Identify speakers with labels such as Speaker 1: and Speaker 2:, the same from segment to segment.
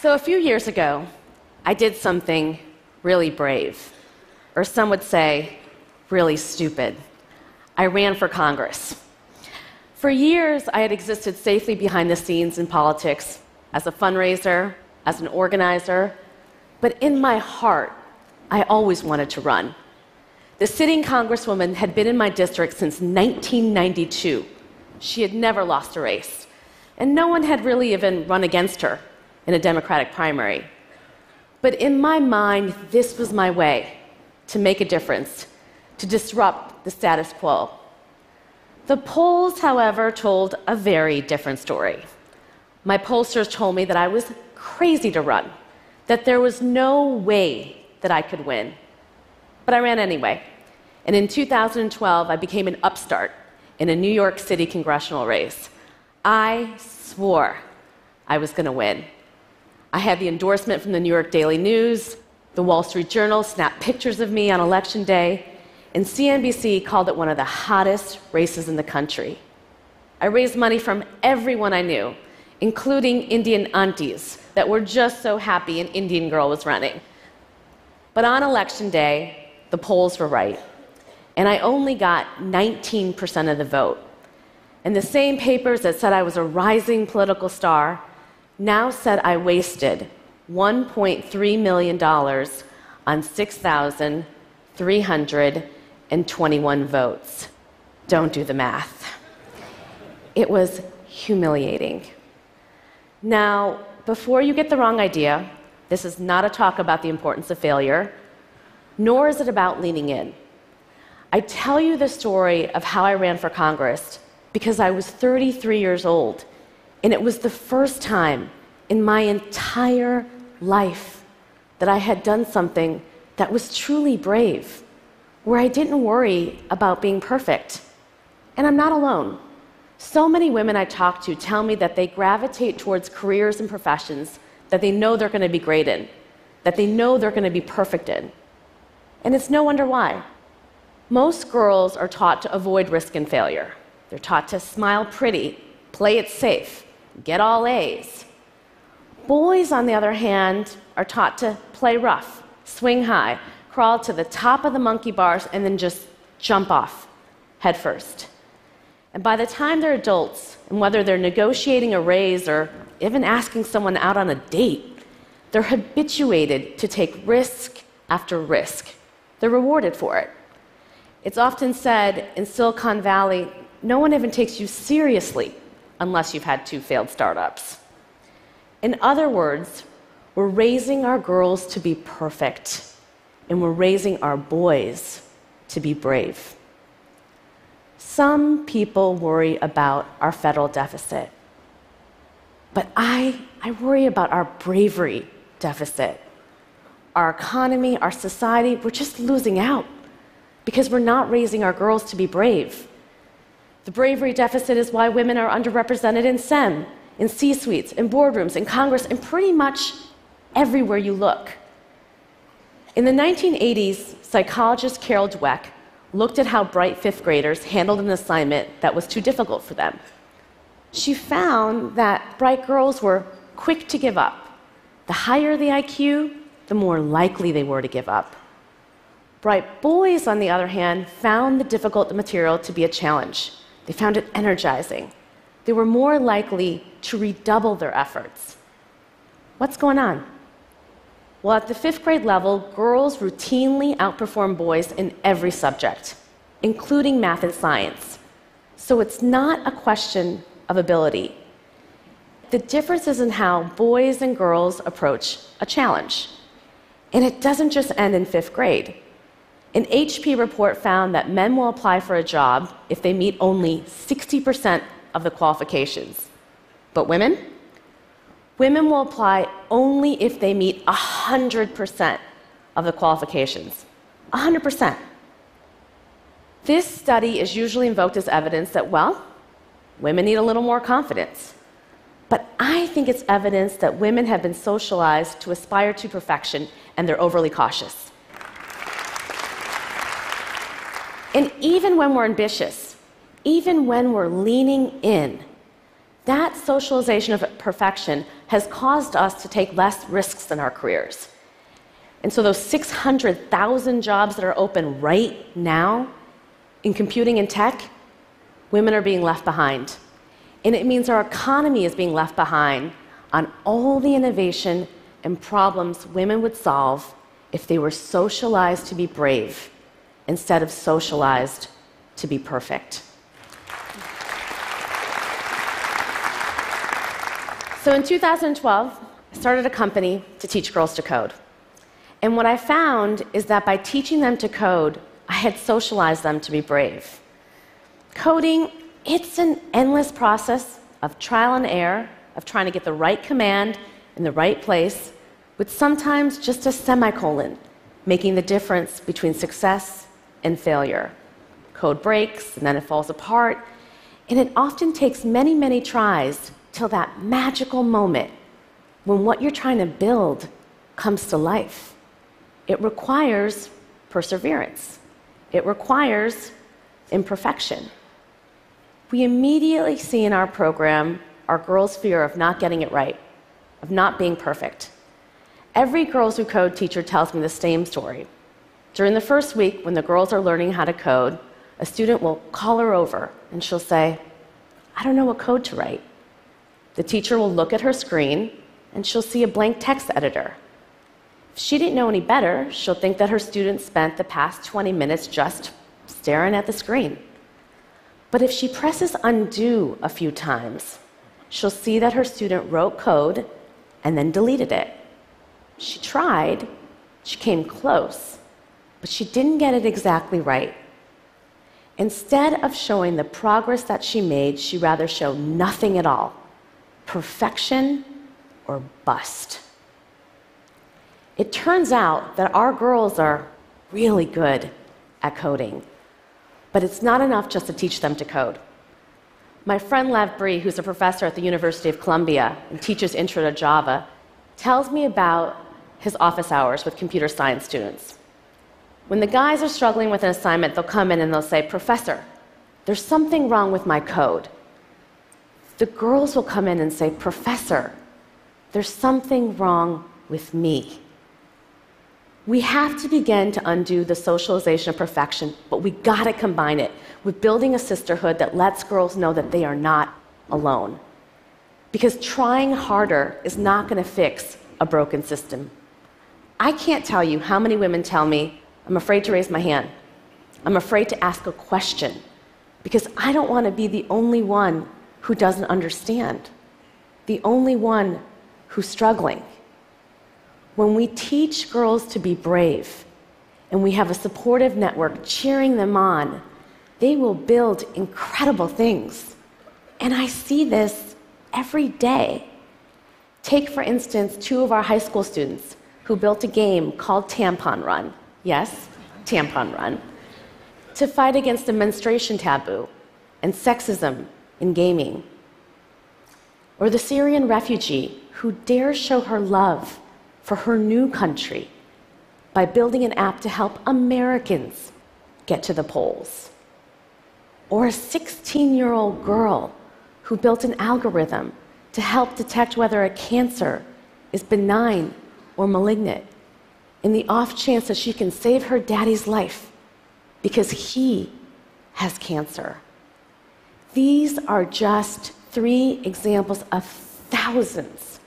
Speaker 1: So a few years ago, I did something really brave, or some would say, really stupid. I ran for Congress. For years, I had existed safely behind the scenes in politics as a fundraiser, as an organizer, but in my heart, I always wanted to run. The sitting congresswoman had been in my district since 1992. She had never lost a race, and no one had really even run against her in a Democratic primary. But in my mind, this was my way to make a difference, to disrupt the status quo. The polls, however, told a very different story. My pollsters told me that I was crazy to run, that there was no way that I could win. But I ran anyway. And in 2012, I became an upstart in a New York City congressional race. I swore I was going to win. I had the endorsement from the New York Daily News, the Wall Street Journal snapped pictures of me on Election Day, and CNBC called it one of the hottest races in the country. I raised money from everyone I knew, including Indian aunties that were just so happy an Indian girl was running. But on Election Day, the polls were right, and I only got 19% of the vote. And the same papers that said I was a rising political star now said I wasted $1.3 million on 6,321 votes. Don't do the math. It was humiliating. Now, before you get the wrong idea, this is not a talk about the importance of failure, nor is it about leaning in. I tell you the story of how I ran for Congress because I was 33 years old, and it was the first time in my entire life that I had done something that was truly brave, where I didn't worry about being perfect. And I'm not alone. So many women I talk to tell me that they gravitate towards careers and professions that they know they're going to be great in, that they know they're going to be perfect in. And it's no wonder why. Most girls are taught to avoid risk and failure. They're taught to smile pretty, play it safe, get all A's. Boys, on the other hand, are taught to play rough, swing high, crawl to the top of the monkey bars, and then just jump off head first. And by the time they're adults, and whether they're negotiating a raise or even asking someone out on a date, they're habituated to take risk after risk. They're rewarded for it. It's often said in Silicon Valley, no one even takes you seriously unless you've had 2 failed startups. In other words, we're raising our girls to be perfect, and we're raising our boys to be brave. Some people worry about our federal deficit, but I worry about our bravery deficit. Our economy, our society, we're just losing out because we're not raising our girls to be brave. The bravery deficit is why women are underrepresented in STEM, in C-suites, in boardrooms, in Congress, and pretty much everywhere you look. In the 1980s, psychologist Carol Dweck looked at how bright 5th graders handled an assignment that was too difficult for them. She found that bright girls were quick to give up. The higher the IQ, the more likely they were to give up. Bright boys, on the other hand, found the difficult material to be a challenge. They found it energizing. They were more likely to redouble their efforts. What's going on? Well, at the 5th grade level, girls routinely outperform boys in every subject, including math and science. So it's not a question of ability. The difference is in how boys and girls approach a challenge. And it doesn't just end in 5th grade. An HP report found that men will apply for a job if they meet only 60% of the qualifications. But women? Women will apply only if they meet 100% of the qualifications. 100%. This study is usually invoked as evidence that, well, women need a little more confidence. But I think it's evidence that women have been socialized to aspire to perfection, and they're overly cautious. And even when we're ambitious, even when we're leaning in, That socialization of perfection has caused us to take less risks in our careers. And so those 600,000 jobs that are open right now in computing and tech, women are being left behind. And it means our economy is being left behind on all the innovation and problems women would solve if they were socialized to be brave instead of socialized to be perfect. So in 2012, I started a company to teach girls to code. And what I found is that by teaching them to code, I had socialized them to be brave. Coding, it's an endless process of trial and error, of trying to get the right command in the right place, with sometimes just a semicolon making the difference between success and failure. Code breaks, and then it falls apart, and it often takes many, many tries till that magical moment when what you're trying to build comes to life. It requires perseverance. It requires imperfection. We immediately see in our program our girls' fear of not getting it right, of not being perfect. Every Girls Who Code teacher tells me the same story. During the first week, when the girls are learning how to code, a student will call her over and she'll say, "I don't know what code to write." The teacher will look at her screen and she'll see a blank text editor. If she didn't know any better, she'll think that her student spent the past 20 minutes just staring at the screen. But if she presses undo a few times, she'll see that her student wrote code and then deleted it. She tried, she came close, but she didn't get it exactly right. Instead of showing the progress that she made, she rather showed nothing at all. Perfection or bust. It turns out that our girls are really good at coding, but it's not enough just to teach them to code. My friend Lev Bree, who's a professor at the University of Columbia and teaches Intro to Java, tells me about his office hours with computer science students. When the guys are struggling with an assignment, they'll come in and they'll say, "Professor, there's something wrong with my code." The girls will come in and say, "Professor, there's something wrong with me." We have to begin to undo the socialization of perfection, but we gotta combine it with building a sisterhood that lets girls know that they are not alone. Because trying harder is not gonna fix a broken system. I can't tell you how many women tell me, "I'm afraid to raise my hand. I'm afraid to ask a question because I don't want to be the only one who doesn't understand, the only one who's struggling." When we teach girls to be brave and we have a supportive network cheering them on, they will build incredible things. And I see this every day. Take, for instance, 2 of our high school students who built a game called Tampon Run. Yes, Tampon Run. To fight against the menstruation taboo and sexism in gaming. Or the Syrian refugee who dares show her love for her new country by building an app to help Americans get to the polls. Or a 16-year-old girl who built an algorithm to help detect whether a cancer is benign or malignant, in the off chance that she can save her daddy's life because he has cancer. These are just 3 examples of thousands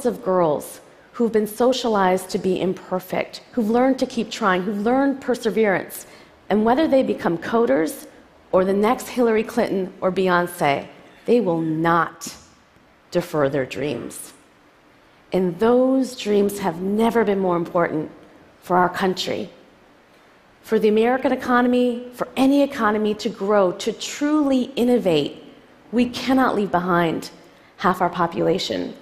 Speaker 1: of girls who've been socialized to be imperfect, who've learned to keep trying, who've learned perseverance. And whether they become coders or the next Hillary Clinton or Beyonce, they will not defer their dreams. And those dreams have never been more important for our country. For the American economy, for any economy to grow, to truly innovate, we cannot leave behind half our population.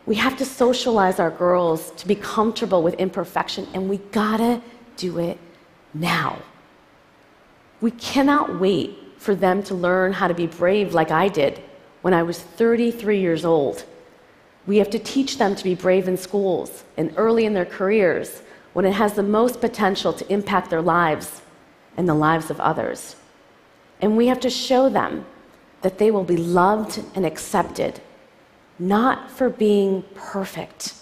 Speaker 1: We have to socialize our girls to be comfortable with imperfection, and we gotta do it now. We cannot wait for them to learn how to be brave like I did when I was 33 years old. We have to teach them to be brave in schools and early in their careers when it has the most potential to impact their lives and the lives of others. And we have to show them that they will be loved and accepted, not for being perfect,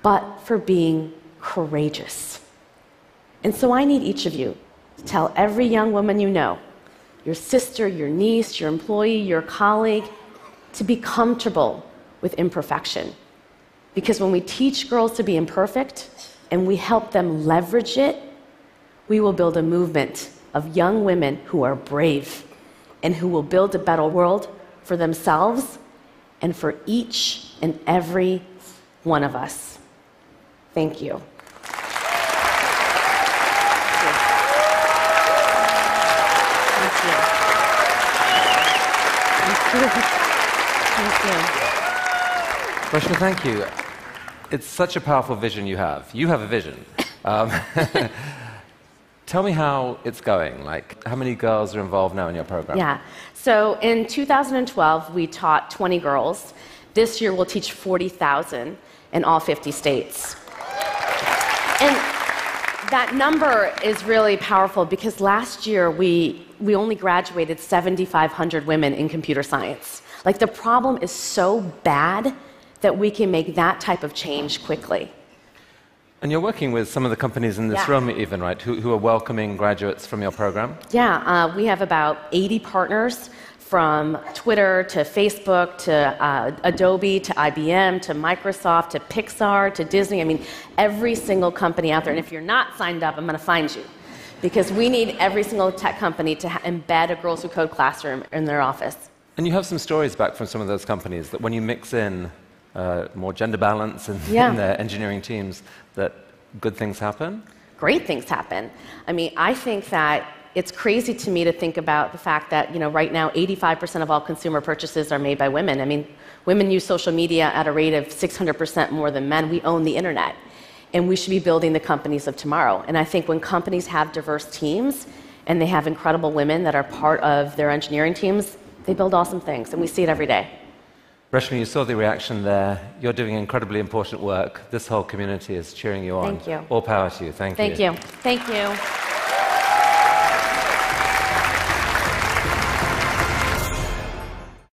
Speaker 1: but for being courageous. And so I need each of you to tell every young woman you know, your sister, your niece, your employee, your colleague, to be comfortable with imperfection. Because when we teach girls to be imperfect and we help them leverage it, we will build a movement of young women who are brave and who will build a better world for themselves and for each and every one of us. Thank you. Thank you.
Speaker 2: Reshma, thank you. It's such a powerful vision you have. You have a vision. Tell me how it's going. Like, how many girls are involved now in your program?
Speaker 1: Yeah. So in 2012, we taught 20 girls. This year, we'll teach 40,000 in all 50 states. And that number is really powerful because last year, we only graduated 7,500 women in computer science. Like, the problem is so bad that we can make that type of change quickly.
Speaker 2: And you're working with some of the companies in this room even, right, who are welcoming graduates from your program?
Speaker 1: Yeah, we have about 80 partners, from Twitter to Facebook to Adobe to IBM to Microsoft to Pixar to Disney. I mean, every single company out there. And if you're not signed up, I'm going to find you. Because we need every single tech company to embed a Girls Who Code classroom in their office.
Speaker 2: And you have some stories back from some of those companies that when you mix in more gender balance in their engineering teams, that good things happen?
Speaker 1: Great things happen. I mean, I think that it's crazy to me to think about the fact that, right now 85% of all consumer purchases are made by women. I mean, women use social media at a rate of 600% more than men. We own the internet. And we should be building the companies of tomorrow. And I think when companies have diverse teams and they have incredible women that are part of their engineering teams, they build awesome things. And we see it every day.
Speaker 2: Reshma, you saw the reaction there. You're doing incredibly important work. This whole community is cheering you on.
Speaker 1: Thank you.
Speaker 2: All power to you. Thank you.
Speaker 1: Thank you. Thank you.